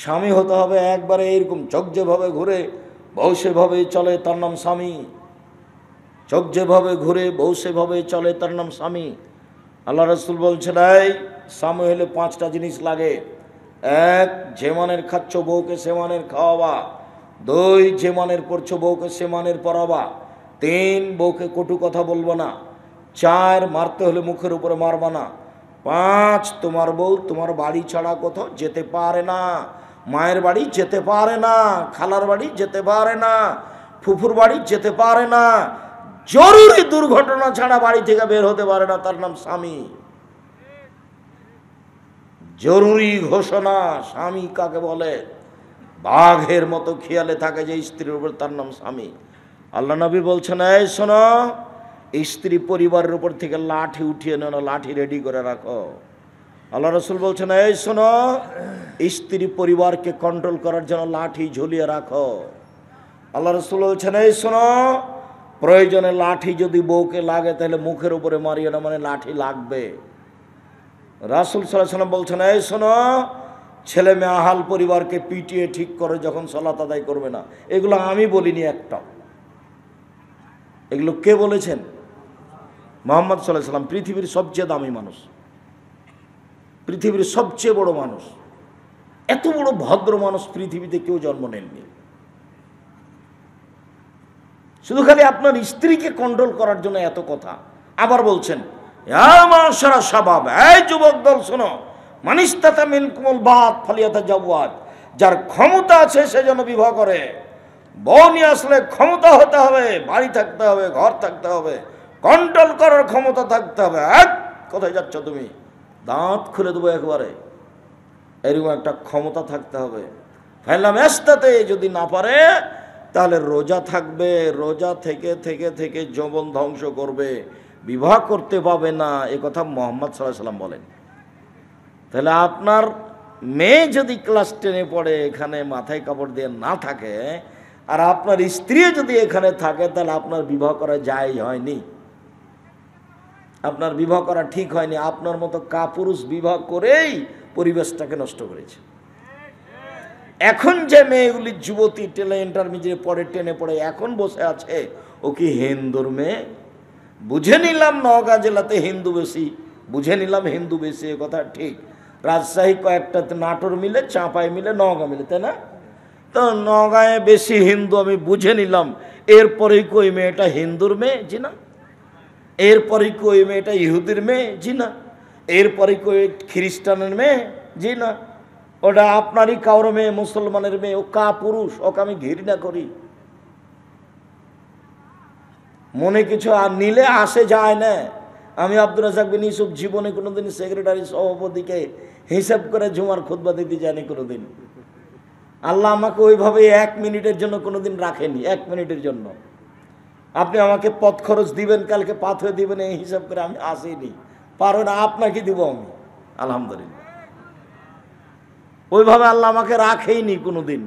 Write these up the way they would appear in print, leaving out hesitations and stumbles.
স্বামী হতে হবে একবারে এরকম চোখ যেভাবে ঘুরে বউ সেভাবে চলে তার নাম স্বামী। চোখ যেভাবে ঘুরে বউ সেভাবে চলে তার নাম স্বামী। আল্লাহ রসুল বলছেন, এই স্বামী হলে 5টা জিনিস লাগে। 1, যে মানের খাচ্ছ বউকে সে মানের খাওয়াবা। 2, যে মানের পড়ছো বউকে সে মানের পড়াবা। 3, বউকে কটু কথা বলবো না। 4, মারতে হলে মুখের উপরে মারবা না। 5, তোমার বউ তোমার বাড়ি ছাড়া কোথাও যেতে পারে না। মায়ের বাড়ি যেতে পারে না, খালার বাড়ি যেতে পারে না, ফুফুর বাড়ি যেতে পারে না, জরুরি দুর্ঘটনা ছাড়া বাড়ি থেকে বের হতে পারে না, তার নাম স্বামী। জরুরি ঘোষণা। স্বামী কাকে বলে? বাঘের মতো খেয়ালে থাকে যে স্ত্রীর উপর, তার নাম স্বামী। আল্লাহ নবী বলছেন, এই শোনো, স্ত্রী পরিবারের উপর থেকে লাঠি উঠিয়ে নেন, লাঠি রেডি করে রাখো। আল্লাহ রসুল বলছেন, এই শোনো, স্ত্রী পরিবারকে কন্ট্রোল করার জন্য লাঠি ঝুলিয়ে রাখো। আল্লাহ রসুল বলছেন, এই শোনো, প্রয়োজনে লাঠি যদি বউকে লাগে তাহলে মুখের উপরে মারিয়ে না, মানে লাঠি লাগবে। রাসূল সাল্লাল্লাহু আলাইহি ওয়াসাল্লাম বলছেন, এই শোনো, ছেলে মেয়ে আহাল পরিবারকে পিটিয়ে ঠিক করে যখন সালাত আদায় করবে না। এগুলো আমি বলিনি একটা, এগুলো কে বলেছেন? মুহাম্মদ সাল্লাল্লাহু আলাইহি ওয়াসাল্লাম, পৃথিবীর সবচেয়ে দামি মানুষ, পৃথিবীর সবচেয়ে বড় মানুষ। এত বড় ভদ্র মানুষ পৃথিবীতে কেউ জন্ম নেননি। শুধু খালি আপনার স্ত্রীকে কন্ট্রোল করার জন্য এত কথা। আবার বলছেন, মাশারা শাবাব, এই যুবক দল শোনো, মানিস্তাতা মিনকুমুল বাত ফালিয়াতাজাওয়াজ, যার ক্ষমতা আছে সে যেন বিবাহ করে। বউ নিয়ে আসলে ক্ষমতা হতে হবে, বাড়ি থাকতে হবে, ঘর থাকতে হবে, কন্ট্রোল করার ক্ষমতা থাকতে হবে। কোথায় যাচ্ছ তুমি? দাঁত খুলে দেবো একবারে, এরকম একটা ক্ষমতা থাকতে হবে। ফাইলাম এস্তাতে, যদি না পারে তাহলে রোজা থাকবে, রোজা থেকে থেকে থেকে যৌবন ধ্বংস করবে, বিবাহ করতে পাবে না। এ কথা মুহাম্মদ সাল্লাল্লাহু আলাইহি ওয়াসাল্লাম বলেন। তাহলে আপনার মেয়ে যদি ক্লাস 10-এ পড়ে, এখানে মাথায় কাপড় দিয়ে না থাকে, আর আপনার স্ত্রী যদি এখানে থাকে, তাহলে আপনার বিবাহ করা জায়েজ হয়নি, আপনার বিবাহ করা ঠিক হয়নি। আপনার মতো কাপুরুষ বিবাহ করেই পরিবেশটাকে নষ্ট করেছে। এখন যে মেয়েগুলি যুবতী টেলে ইন্টারমিডিয়েট পড়ে, 10-এ পড়ে, এখন বসে আছে, ও কি হিন্দুর মেয়ে? বুঝে নিলাম নওগাঁ জেলাতে হিন্দু বেশি, বুঝে নিলাম হিন্দু বেশি, এ কথা ঠিক। রাজশাহী কয়েকটাতে, নাটোর মিলে, চাঁপাই মিলে, নওগাঁ মিলে, তাই না? তো নওগাঁয় বেশি হিন্দু আমি বুঝে নিলাম। এরপরেই কই মেয়েটা হিন্দুর মেয়ে? জি না। এরপরেই কই মেয়েটা ইহুদির মেয়ে? জি না। এরপরে কই খ্রিস্টানের মেয়ে? জি না। ওটা আপনারই কারো মেয়ে, মুসলমানের মেয়ে, ও কাপুরুষ, ওকে আমি ঘৃণা করি। মনে কিছু আর নিলে আসে যায় না। আমি আব্দুর রাজ্জাক বিন ইউসুফ জীবনে কোনোদিন সেক্রেটারি সভাপতিকে হিসাব করে জুমার খুতবা দিতে যায়নি কোনোদিন। আল্লাহ আমাকে ওইভাবে 1 মিনিটের জন্য কোনোদিন রাখেনি, 1 মিনিটের জন্য। আপনি আমাকে পথ খরচ দিবেন, কালকে পাথরে দিবেন, এই হিসাব করে আমি আসিনি। পারো না, আপনাকে দিব আমি, আলহামদুলিল্লাহ। ওইভাবে আল্লাহ আমাকে রাখেইনি কোনোদিন।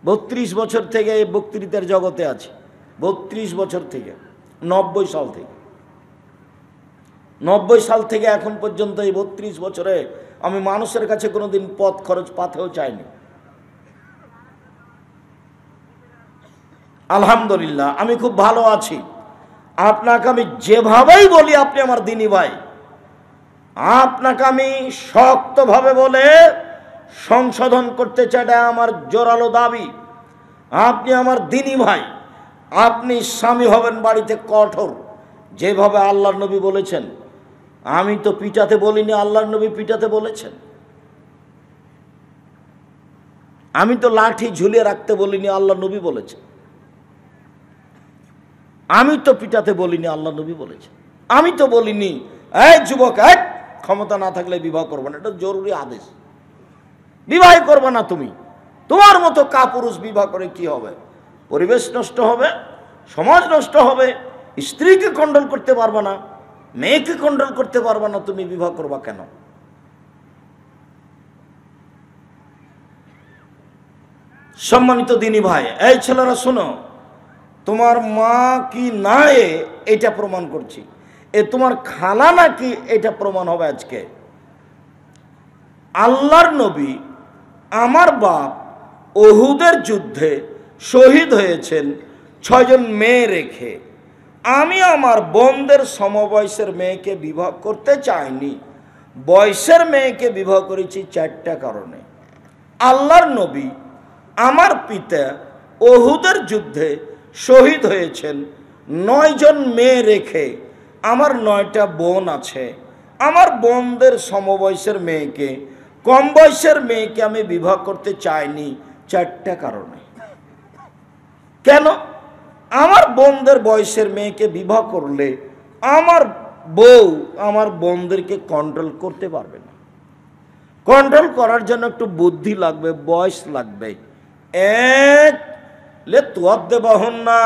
32 বছর থেকে এই বক্তৃতার জগতে আছে, 32 বছর থেকে, 90 সাল থেকে, 90 সাল থেকে এখন পর্যন্ত এই 32 বছরে আমি মানুষের কাছে কোনোদিন পথ খরচ পাথেও চাইনি। আলহামদুলিল্লাহ, আমি খুব ভালো আছি। আপনাকে আমি যেভাবেই বলি, আপনি আমার দিনী ভাই, আপনাকে আমি শক্তভাবে বলে সংশোধন করতে চাই, এটা আমার জোরালো দাবি। আপনি আমার দিনী ভাই, আপনি স্বামী হবেন বাড়িতে কঠোর, যেভাবে আল্লাহর নবী বলেছেন। আমি তো পিটাতে বলিনি, আল্লাহর নবী পিটাতে বলেছেন। আমি তো লাঠি ঝুলিয়ে রাখতে বলিনি, আল্লাহর নবী বলেছেন। আমি তো পিটাতে বলিনি, আল্লাহর নবী বলেছেন। আমি তো বলিনি, এই যুবক, ক্ষমতা না থাকলে বিবাহ করবে না, এটা জরুরি আদেশ। বিবাহ করবে না তুমি, তোমার মতো কাপুরুষ বিবাহ করে কি হবে? পরিবেশ নষ্ট হবে, সমাজ নষ্ট হবে, স্ত্রীকে কন্ট্রোল করতে পারবে না, মেয়েকে কন্ট্রোল করতে পারবে না, তুমি বিবাহ করবা কেন? সম্মানিত দিনী ভাই, এই ছেলেরা শোনো, তোমার মা কি না এটা প্রমাণ করছি, এ তোমার খালা নাকি এটা প্রমাণ হবে আজকে। আল্লাহর নবী আমার বাপ উহুদের যুদ্ধে শহীদ হয়েছেন 6 জন মেয়ে রেখে। আমি আমার বোনদের সমবয়সের মেয়েকে বিবাহ করতে চাইনি, বয়সের মেয়েকে বিবাহ করেছি 4টা কারণে। আল্লাহর নবী আমার পিতা উহুদের যুদ্ধে শহীদ হয়েছেন 9 জন মেয়ে রেখে। আমার 9টা বোন আছে, আমার বোনদের সমবয়সের মেয়েকে, কম বয়সের মেয়েকে আমি বিবাহ করতে চাইনি 4টা কারণে। কেন? আমার বোনদের বয়সের মেয়েকে বিবাহ করলে আমার বউ আমার বোনদেরকে কন্ট্রোল করতে পারবে না। কন্ট্রোল করার জন্য একটু বুদ্ধি লাগবে, বয়স লাগবে। না,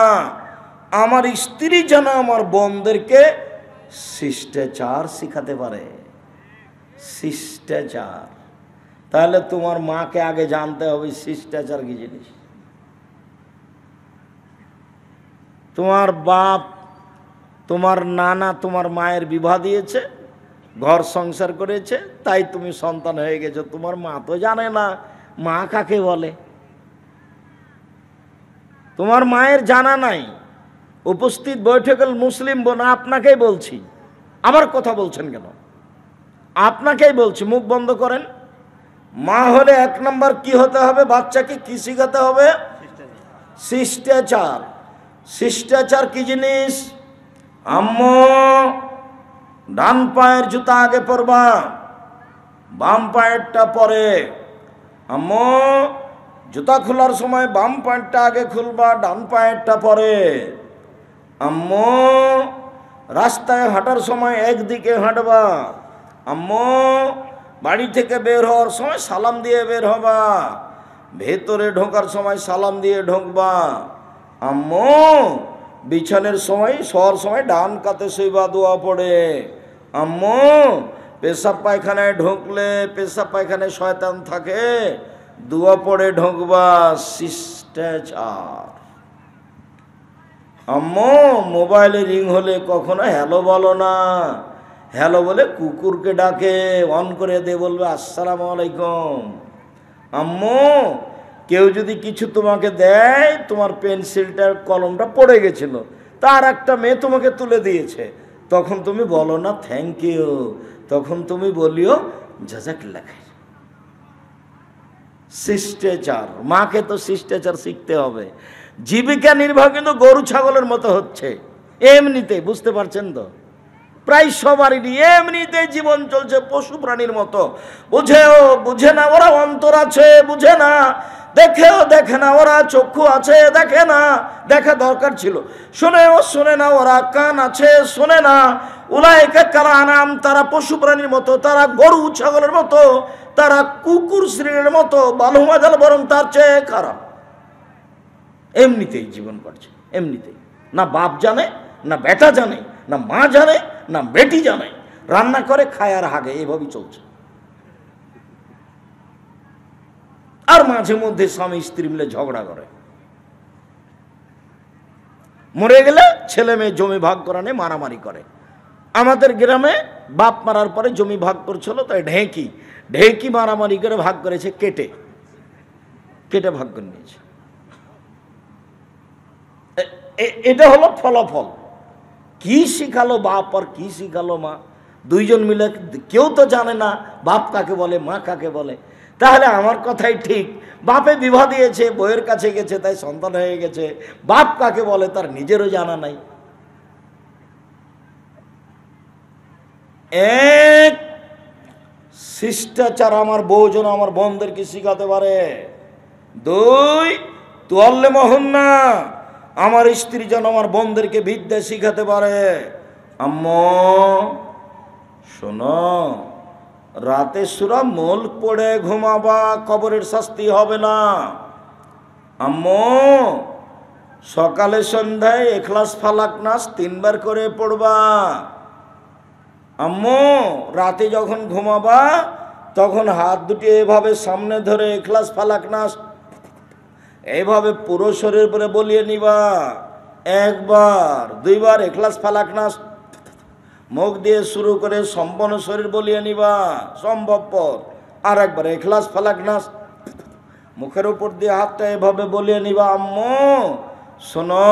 আমার স্ত্রী যেন আমার বোনদেরকে শিষ্টাচার শিখাতে পারে। শিষ্টাচার, তাহলে তোমার মাকে আগে জানতে হবে শিষ্টাচার কি জিনিস। তোমার বাপ, তোমার নানা তোমার মায়ের বিবাহ দিয়েছে, ঘর সংসার করেছে, তাই তুমি সন্তান হয়ে গেছো। তোমার মা তো জানে না মা কাকে বলে, তোমার মায়ের জানা নাই। উপস্থিত বৈঠকের মুসলিম বোন, আপনাকেই বলছি। আমার কথা বলছেন কেন? আপনাকেই বলছি, মুখ বন্ধ করেন। মা হলে 1 নম্বর কি হতে হবে? বাচ্চাকে কি শিখাতে হবে? শিষ্টাচার। শিষ্টাচার কি জিনিস? আম্মু, ডান পায়ের জুতা আগে পরবা, বাম পায়েরটা পরে। আম্মু, জুতা খোলার সময় বাম পায়েরটা আগে খুলবা, ডান পায়েরটা পরে। আম্মু, রাস্তায় হাঁটার সময় একদিকে হাঁটবা। আম্মু, বাড়ি থেকে বের হওয়ার সময় সালাম দিয়ে বের হবা, ভেতরে ঢোকার সময় সালাম দিয়ে ঢুকবা। আম্মু, বিছানের সময় শোয়ার সময় ডান কাতে শুইবা, দোয়া পড়ে। আম্মু, পেশাব পায়খানায় ঢুকলে, পেশাব পায়খানায় শয়তান থাকে, দোয়া পড়ে ঢুকবা। শিষ্টাচার। আম্মু, মোবাইলে রিং হলে কখনো হ্যালো বলো না, হ্যালো বলে কুকুরকে ডাকে অন করে দে, বলবে আসসালামু আলাইকুম। আম্মু, কেউ যদি কিছু তোমাকে দেয়, তোমার পেন্সিলটার কলমটা পড়ে গেছিল, তার একটা মেয়ে তোমাকে তুলে দিয়েছে, তখন তুমি বলো না থ্যাংক ইউ, তখন তুমি বলিও জাযাকাল্লাহ খাইর। শিষ্টাচার। মাকে তো শিষ্টাচার শিখতে হবে। জীবিকা নির্বাহ কিন্তু গরু ছাগলের মতো হচ্ছে এমনিতে, বুঝতে পারছেন তো? প্রায় সবারই এমনিতে জীবন চলছে পশু প্রাণীর মতো। বুঝেও বুঝে না, ওরা অন্তর আছে বুঝে না, দেখেও দেখে না, ওরা চক্ষু আছে দেখে না, দেখা দরকার ছিল। শুনেও শোনে না, ওরা কান আছে শোনে না। উলাইকা কাল আনাম, তারা পশু প্রাণীর মতো, তারা গরু ছাগলের মতো, তারা কুকুর শ্রেণীর মতো, বালুমাজাল বরং তার চেয়ে খারাপ। এমনিতেই জীবন কাটছে, এমনিতেই। না বাপ জানে, না বেটা জানে, না মা জানে, না বেটি জানে, রান্না করে খায় আর হাগে, এভাবেই চলছে। আর মাঝে মধ্যে স্বামী স্ত্রী মিলে ঝগড়া করে। মরে গেলে ছেলে মেয়ে জমি ভাগ করা নিয়ে মারামারি করে। আমাদের গ্রামে বাপ মারার পরে জমি ভাগ করছিল, তাই ঢেঁকি মারামারি করে ভাগ করেছে, কেটে কেটে ভাগ করে নিয়েছে। এটা হলো ফলাফল। কি শিখালো বাপ আর কি শিখালো মা, দুইজন মিলে কেউ তো জানে না বাপ কাকে বলে, মা কাকে বলে। তাহলে আমার কথাই ঠিক, বাপে বিবাহ দিয়েছে, বইয়ের কাছে গেছে, তাই সন্তান হয়ে গেছে। বাপ কাকে বলে তার নিজেরও জানা নাই। এক, শিষ্টাচার আমার বউ যেন আমার বোনদেরকে শিখাতে পারে। 2, তুয়াল্লে মহন্না, আমার স্ত্রী যেন আমার বোনদেরকে বিদ্যা শিখাতে পারে। আম্মু শোনো, রাতে সূরা মুলক পড়ে ঘুমাবা, কবরের শাস্তি হবে না। আম্মু সকালে সন্ধ্যায় ইখলাস ফালাক নাস 3 বার করে পড়বা। আম্মু রাতে যখন ঘুমাবা তখন হাত দুটি এভাবে সামনে ধরে ইখলাস ফালাক নাস এইভাবে পুরো শরীর পরে বলিয়ে নিবা। 1 বার 2 বার ইখলাস ফালাক নাস মুখ দিয়ে শুরু করে সম্পূর্ণ শরীর বলিয়ে নিবা সম্ভবপর। আর একবার ইখলাস ফালাক নাস মুখের উপর দিয়ে হাতটা এভাবে বলিয়ে নিবা, আম্মু শোনো,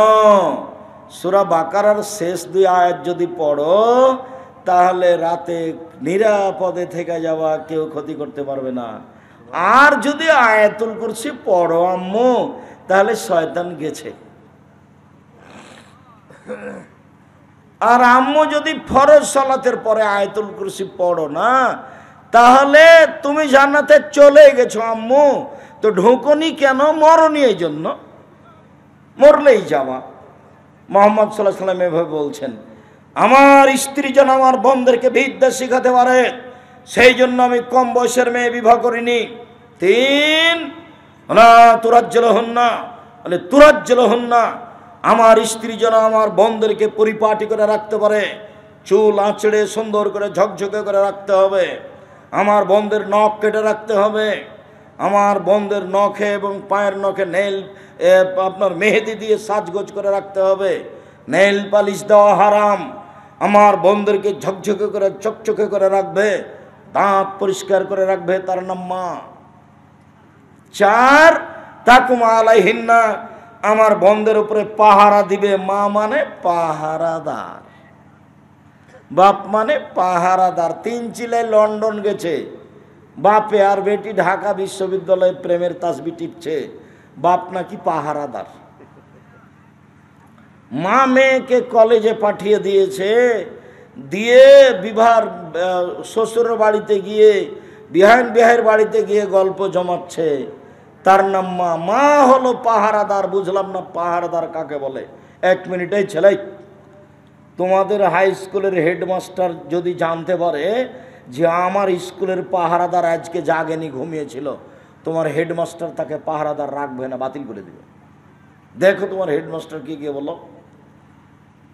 সূরা বাকারার শেষ 2 আয়াত যদি পড়ো তাহলে রাতে নিরাপদে থেকে যাওয়া, কেউ ক্ষতি করতে পারবে না। আর যদি আয়াতুল কুরসি পড়ো আম্মু তাহলে শয়তান গেছে। আর আম্মু যদি ফরজ সালাতের পরে আয়াতুল কুরসি পড়ো না তাহলে তুমি জান্নাতে চলে গেছো আম্মু। তো ঢোকনি কেন? মরণই, এই জন্য মরলেই যাওয়া। মুহাম্মদ সাল্লাল্লাহু আলাইহি ওয়াসাল্লাম এভাবে বলছেন, আমার স্ত্রী যেন আমার বোনদেরকে বিদ্যা শিখাতে পারে, সেই জন্য আমি কম বয়সের মেয়ে বিবাহ করিনি। 3 না তুরাজ্জলহুন্না, বলে তুরাজ্জলহুন্না, আমার স্ত্রী যেন আমার বোনদেরকে পরিপাটি করে রাখতে পারে, চুল আঁচড়ে সুন্দর করে ঝকঝকে করে রাখতে হবে, আমার বোনদের নখ কেটে রাখতে হবে, আমার বোনদের নখে এবং পায়ের নখে নেল আপনার মেহেদি দিয়ে সাজগোজ করে রাখতে হবে, নেল পালিশ দেওয়া হারাম, আমার বোনদেরকে ঝকঝকে করে চকচকে করে রাখবে, দাঁত পরিষ্কার করে রাখবে, তার নাম মা। 4 তাকুমা আলাইহিন্না, আমার বোনদের উপরে পাহারা দিবে। মা মানে পাহারাদার, বাপ মানে পাহারাদার। 3 চিলায় লন্ডন গেছে, বাপে আর বেটি ঢাকা বিশ্ববিদ্যালয়ে প্রেমের তাসবি টিপছে, বাপ নাকি পাহারাদার। মা মেয়েকে কলেজে পাঠিয়ে দিয়েছে, দিয়ে বিবাহের শ্বশুরের বাড়িতে গিয়ে বিহায়ের বাড়িতে গিয়ে গল্প জমাচ্ছে, তার নাম মা। মা হলো পাহারাদার। বুঝলাম না পাহারাদার কাকে বলে। 1 মিনিট, এই ছেলে, তোমাদের হাই স্কুলের হেডমাস্টার যদি জানতে পারে যে আমার স্কুলের পাহারাদার আজকে জাগেনি, ঘুমিয়েছিল, তোমার হেডমাস্টার তাকে পাহারাদার রাখবে না, বাতিল করে দেবে। দেখো তোমার হেডমাস্টারকে গিয়ে বলো,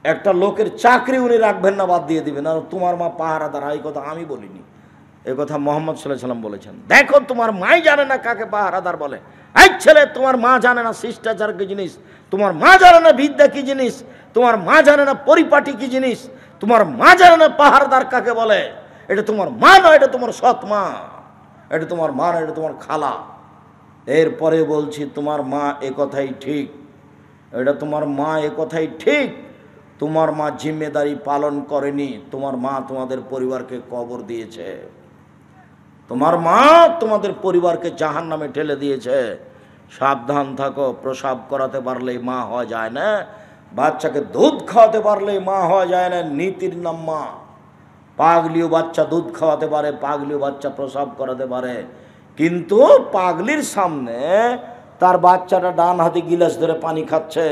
একটা লোকের চাকরি উনি রাখবেন না, বাদ দিয়ে দিবেন। আর তোমার মা পাহারাদার, এই কথা আমি বলিনি, এই কথা মুহাম্মদ সাল্লাল্লাহু আলাইহি ওয়াসাল্লাম বলেছেন। দেখো তোমার মাই জানে না কাকে পাহারাদার বলে। এই ছেলে, তোমার মা জানে না শিষ্টাচার কি জিনিস, তোমার মা জানে না বিদ্যা কি জিনিস, তোমার মা জানে না পরিপাটি কি জিনিস, তোমার মা জানে না পাহারাদার কাকে বলে। এটা তোমার মা নয়, এটা তোমার সৎ মা, এটা তোমার মা নয়, এটা তোমার খালা। এরপরে বলছি, তোমার মা এ কথাই ঠিক, এটা তোমার মা এ কথাই ঠিক, তোমার মা জিম্মেদারি পালন করেনি, তোমার মা তোমাদের পরিবারকে কবর দিয়েছে, তোমার মা তোমাদের পরিবারকে জাহান্নামে ঠেলে দিয়েছে। সাবধান থাকো। প্রসাব করাতে পারলেই মা হওয়া যায় না, বাচ্চাকে দুধ খাওয়াতে পারলেই মা হওয়া যায় না, নীতির নাম মা। পাগলিও বাচ্চা দুধ খাওয়াতে পারে, পাগলিও বাচ্চা প্রসাব করাতে পারে, কিন্তু পাগলির সামনে তার বাচ্চাটা ডান হাতে গিলাস ধরে পানি খাচ্ছে,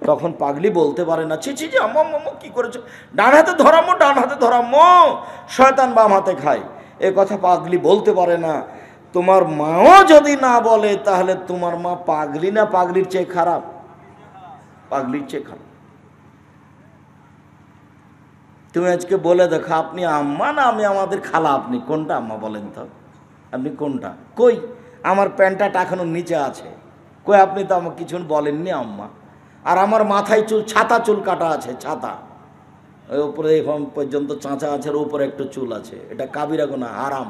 তখন পাগলি বলতে পারে না, ছি ছি জি আম্মা আম্মা কি করেছো, ডান হাতে ধরাম্মো, ডান হাতে ধরাম্মো, শয়তান বাম হাতে খায়, এ কথা পাগলি বলতে পারে না। তোমার মাও যদি না বলে তাহলে তোমার মা পাগলি না পাগলির চেয়ে খারাপ? পাগলির চেয়ে খারাপ। তুমি আজকে বলে দেখো, আপনি আম্মা না আমি আমাদের খালা, আপনি কোনটা আম্মা বলেন তো? আপনি কোনটা? কই আমার প্যান্টটা টাকানোর নিচে আছে, কই আপনি তো আমাকে কিছু বলেননি আম্মা। আর আমার মাথায় চুল, ছাতা চুল কাটা আছে, ছাতা ওই উপরে এখন পর্যন্ত চাঁচা আছে, আর উপরে একটু চুল আছে, এটা কাবিরা গুনাহ, হারাম।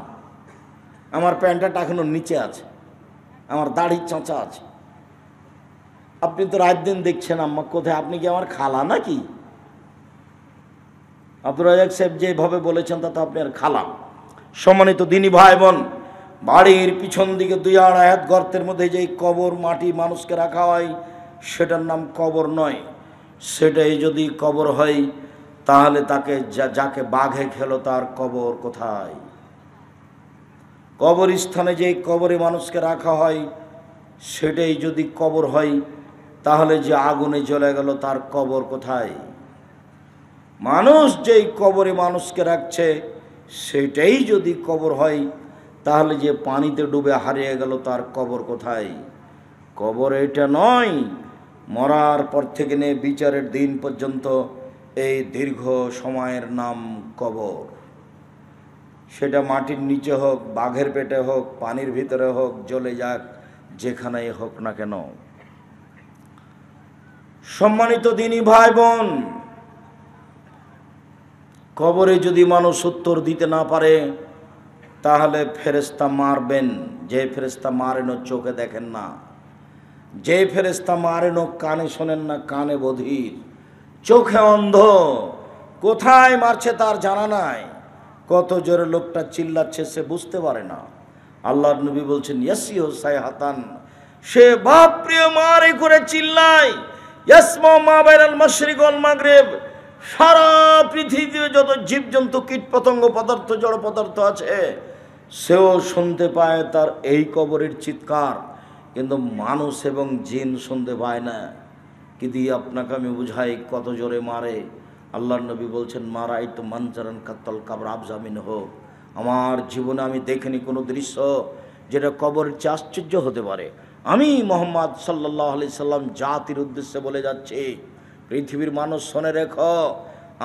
আমার প্যান্টটা টাকানোর নিচে আছে, আমার দাড়ির চাঁচা আছে। আপনি তো রাত দিন দেখছেন আম্মা কোথায়, আপনি কি আমার খালা নাকি? আব্দুর রাজ্জাক সাহেব যেভাবে বলেছেন তা তো আপনি আর খালা। সম্মানিত দিনী ভাই বোন, বাড়ির পিছন দিকে 2-2.5 হাত গর্তের মধ্যে যেই কবর মাটি মানুষকে রাখা হয়, সেটার নাম কবর নয়। সেটাই যদি কবর হয় তাহলে তাকে যাকে বাঘে খেলো তার কবর কোথায়? কবরস্থানে যেই কবরে মানুষকে রাখা হয় সেটাই যদি কবর হয় তাহলে যে আগুনে জ্বলে গেল তার কবর কোথায়? মানুষ যেই কবরে মানুষকে রাখছে সেটাই যদি কবর হয় তাহলে যে পানিতে ডুবে হারিয়ে গেল তার কবর কোথায়? কবর এটা নয়। মরার পর থেকে নিয়ে বিচারের দিন পর্যন্ত এই দীর্ঘ সময়ের নাম কবর। সেটা মাটির নিচে হোক, বাঘের পেটে হোক, পানির ভিতরে হোক, জ্বলে যাক, যেখানেই হোক না কেন। সম্মানিত দিনী ভাই বোন, কবরে যদি মানুষ উত্তর দিতে না পারে তাহলে ফেরেশতা মারবেন। যে ফেরেশতা মারেন ও চোখে দেখেন না, যে ফেরেশতা মারেন ও কানে শোনেন না, কানে বধির, চোখে অন্ধ, কোথায় মারছে তার জানা নাই, কত জোরে লোকটা চিল্লাচ্ছে সে বুঝতে পারে না। আল্লাহর নবী বলছেন ইয়াসিহু সাইহাতান, সে বাপ প্রিয় মারে করে চিল্লায়, ইয়াসমা মা বাইনাল মাশরিক ওয়াল মাগরিব, সারা পৃথিবীতে যত জীবজন্তু কীটপতঙ্গ পদার্থ জড় পদার্থ আছে সেও শুনতে পায় তার এই কবরের চিৎকার, কিন্তু মানুষ এবং জিন শুনতে পায় না। কি দিয়ে আপনাকে আমি বুঝাই কত জোরে মারে। আল্লাহর নবী বলছেন মারাই তো মানজারান কাত্তাল কাবর আবজামিন হোক, আমার জীবনে আমি দেখিনি কোনো দৃশ্য যেটা কবরের চেয়ে আশ্চর্য হতে পারে। আমি মোহাম্মদ সাল্লাল্লাহু আলাইহি সাল্লাম জাতির উদ্দেশ্যে বলে যাচ্ছি, পৃথিবীর মানুষ শোনে রেখো,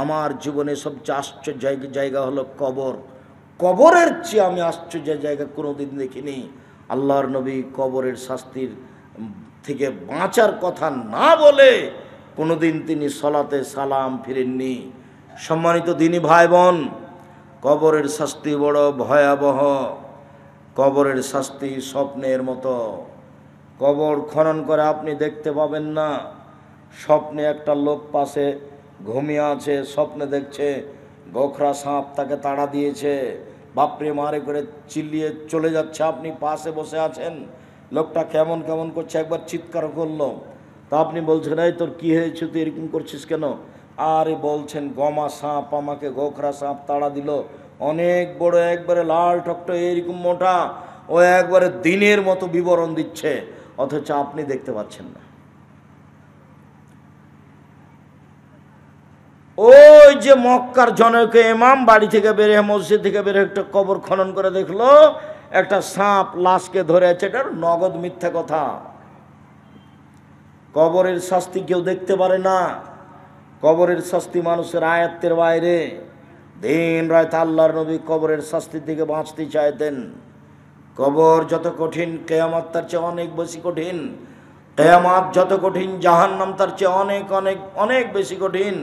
আমার জীবনে সবচেয়ে আশ্চর্য জায়গা হলো কবর। কবরের চেয়ে আমি আশ্চর্য জায়গা কোনোদিন দেখিনি। আল্লাহর নবী কবরের শাস্তির থেকে বাঁচার কথা না বলে কোনোদিন তিনি সলাতে সালাম ফিরেননি। সম্মানিত দিনী ভাই বোন, কবরের শাস্তি বড় ভয়াবহ। কবরের শাস্তি স্বপ্নের মতো। কবর খনন করে আপনি দেখতে পাবেন না। স্বপ্নে একটা লোক পাশে ঘুমিয়ে আছে, স্বপ্নে দেখছে গোখরা সাপ তাকে তাড়া দিয়েছে, বাপরে মারে করে চিল্লিয়ে চলে যাচ্ছে, আপনি পাশে বসে আছেন, লোকটা কেমন কেমন করছে, একবার চিৎকার করলো, তা আপনি বলছেন এই তোর কী হয়েছে, তুই এরকম করছিস কেন? আরে বলছেন গমা সাপ আমাকে গোখরা সাপ তাড়া দিল, অনেক বড়, একবারে লাল টকটো এরকম মোটা, ও একবারে দিনের মতো বিবরণ দিচ্ছে, অথচ আপনি দেখতে পাচ্ছেন না। ওই যে মক্কার জনক ইমাম বাড়ি থেকে বেরে মসজিদ থেকে বেরে একটা কবর খনন করে দেখলো একটা সাপ লাশকে ধরে আছে, এটা নগদ মিথ্যা কথা। কবরের শাস্তি কেউ দেখতে পারে না। কবরের শাস্তি মানুষের আয়ত্তের বাইরে। দিন রাত আল্লাহর নবী কবরের শাস্তি থেকে বাঁচতে চাইতেন। কবর যত কঠিন, কিয়ামত তার চেয়ে অনেক বেশি কঠিন। কিয়ামত যত কঠিন, জাহান্নাম তার চেয়ে অনেক অনেক অনেক বেশি কঠিন।